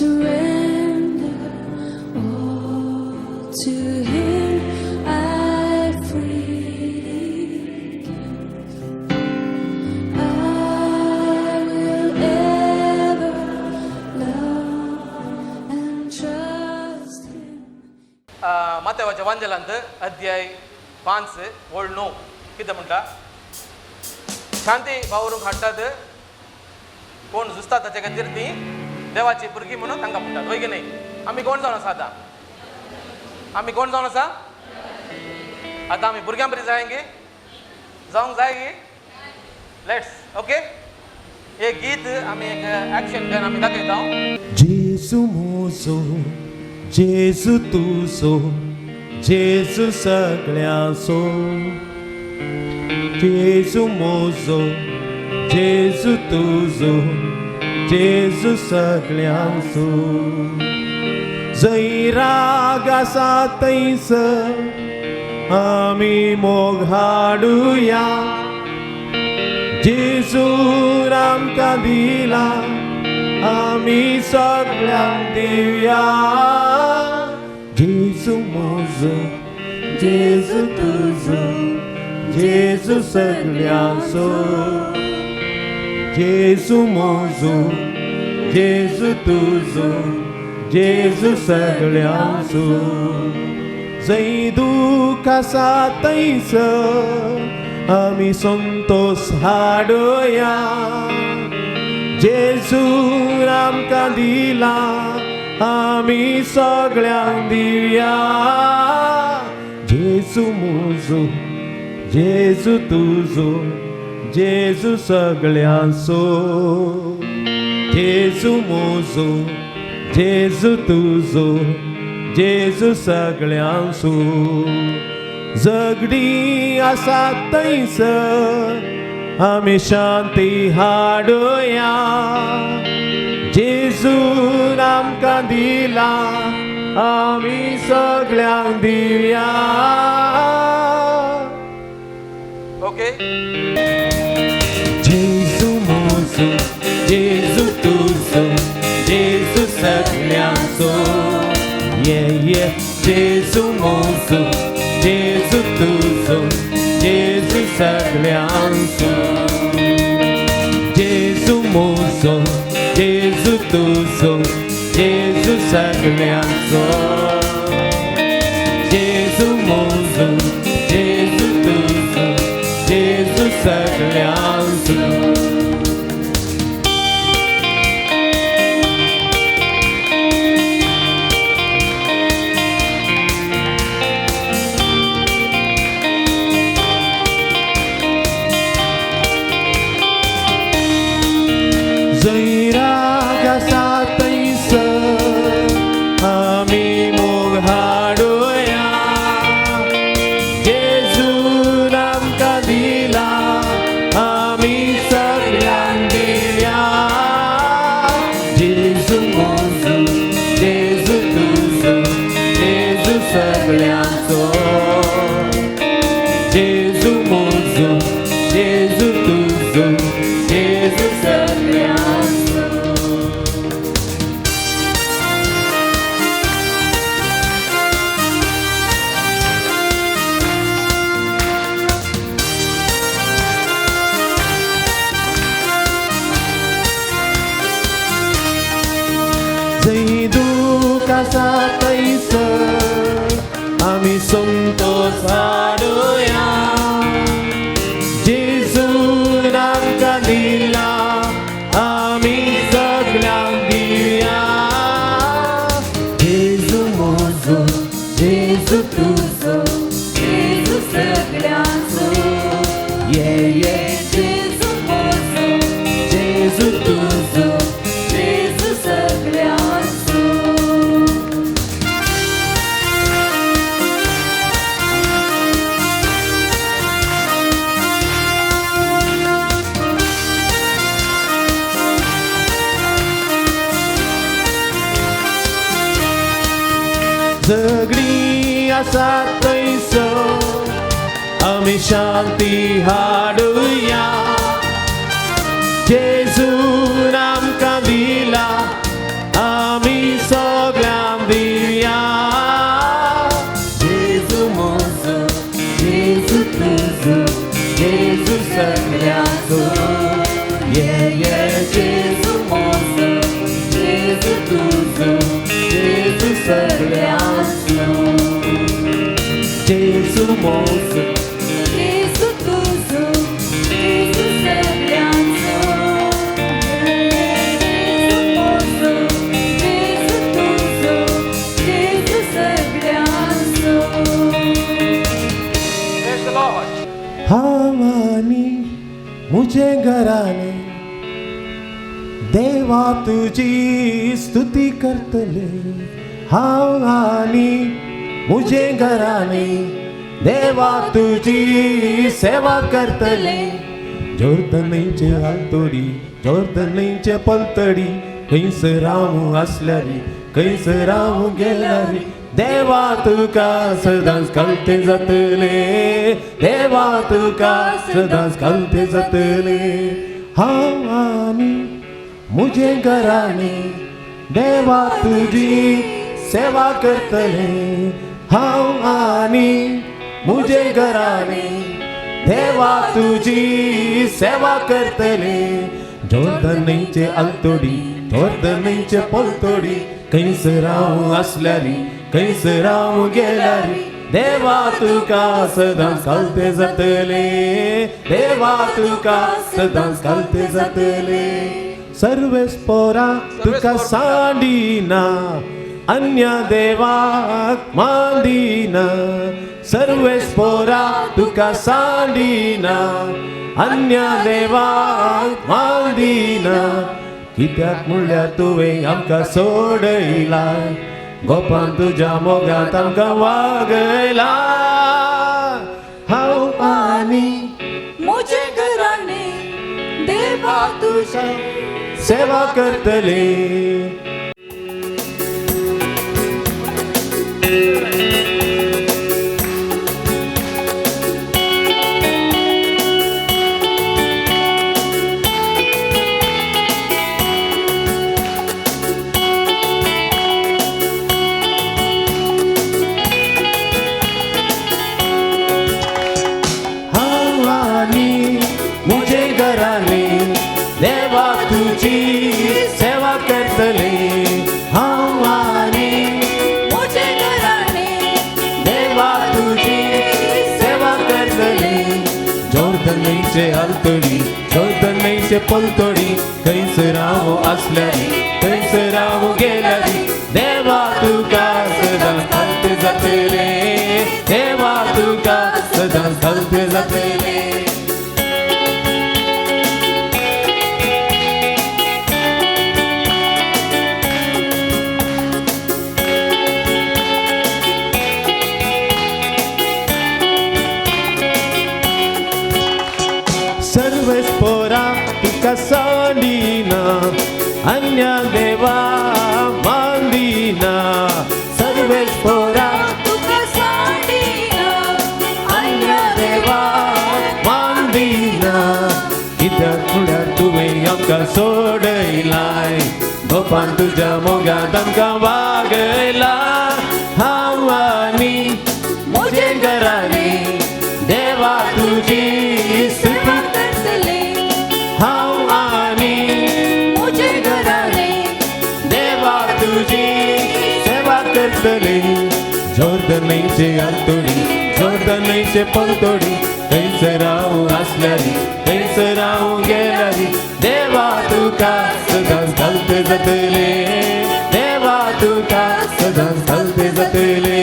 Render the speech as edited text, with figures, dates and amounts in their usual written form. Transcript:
surrender all to Him. I freely give. I will ever love and trust Him. मत्तेवाच्या वांजलांत अध्याय 5 वळ 9 कितें म्हणटा शांती वावरूंक हाडटात कोण झुजता ताचे खातीर ती देवाची भुरगीं म्हणून तांकां म्हणटात होय की न्ही आमी कोण जावन आसा आतां आमी कोण जावन आसा आतां आमी भुरग्यां बरी जायंगी जावंक जाय गी लेट्स ओके एक गीत आमी एक एक्शन घेवन आमी दाखयता जेसू मोजो जेसू तुजो जेसू सगळ्यांचो जेसू मोजो जेसू तुजो जेसू सगळ्यांचो जंय राग आसा थंयसर आमी मोग हाडुया जेसून आमकां दिला आमी सगळ्यांक दिवया जेसू मोजो जेसू तुजो जेसू सगळ्यांचो जेसू मोजो जेसू तुजो जेसू सगळ्यांचो जंय दूख आसा थंयसर आमी संतोष हाडुया जेसून आमकां दिला आमी सगळ्यांक दिवया जेसू मोजो जेसू तुजो जेसू सगळ्यांचो जेसू मोजो जेसू तुजो जेसू सगळ्यांचो झगडी आसा थंयसर आमी शांती हाडुया जेसून आमकां दिला आमी सगळ्यांक दिवया ओके जेसू मोजो जेसू तुजो जेसू सगळ्यांचो जेसू मोजो जेसू तुजो जेसू सगळ्यांचो जेसू मोजो जेसू तुजो जेसू सगळ्यांचो जेसू मोजो जेसू तुजो जेसू सगळ्यांचो जंय राग आसा थंयसर आमी मोग हाडुया जेसून आमकां दिला आमी सगळ्यांक दिवया जेसू मोजो जेसू तुजो जेसू सगळ्यांचो जेसू मोजो जेसू तुजो जेसू सगळ्यांचो जंय दूख आसा थंयसर आमी संतोष हाडुया जेसून आमकां दिला आमी सगळ्यांक दिवया जेसू मोजो जेसू तुजो जेसू सगळ्यांचो जेसू मोजो जेसू तुजो जेसू सगळ्यांचो झगडी आसा थंयसर आमी शांती हाडुया जेसून आमकां दिला आमी हावानी मुझे घराने देवा तुझी स्तुती करतले हावानी मुझे घराने देवा तुझी सेवा करतले जोरदनीचे हातोडी जोरदनीचे पलतडी कैस राव असल्यारी कैस राव गेल्यारी देवा तुका सदांच कळते जातले देवा तुका सदांच कळते जातले हावानी मुझे घराने देवा तुझी सेवा करतले हावानी मुझे घराने देवा तुझी सेवा करतले जोरदनीचे आलतोडी जोरदनीचे पलतोडी कैस राव असल्यारी कैस राव गेल्यारी देवा तुका सदांच कळते जातले देवा तुका सदांच कळते जातले सर्वेस पोरा तुका सांडिना अन्य देवाक मांदिना सर्वेस पोरा तुका सांडिना अन्य देवाक मांदिना कित्याक म्हणल्यार तुवें आमकां सोडयला गोपान तुज्या मोगांत आमकां वागयला हांव आनी मुझे घराने देवा तुझे सेवा करतले मुझे घराने देवा तुझी सेवा करतले हावानी मुझे घराने देवा तुझी सेवा करतले जोरदनीचे आलतडी जोरदनीचे पलतडी कैस राव असल्यारी कैस राव गेल्यारी देवा तुका सदांच कळते जातले देवा तुका सदांच कळते जातले सर्वेस पोरा तुका सांडिना अन्य देवा मांदिना सर्वेस पोरा तुका सांडिना अन्य देवा मांदिना कित्याक म्हणल्यार तुवें आमकां सोडयलाय गोपान तुज्या मोगांत आमकां वागयला हांव आनी मुझे घराने देवा तुजी स्तुती करतले हांव आनी मुझे घराने देवा तुझी सेवा करतले जोरदनीचे आलतोडी जोरदनीचे पलतोडी कैस राव असल्यारी कैस राव गेल्यारी देवा तुका सदांच कळते जातले देवा तुका सदांच कळते जातले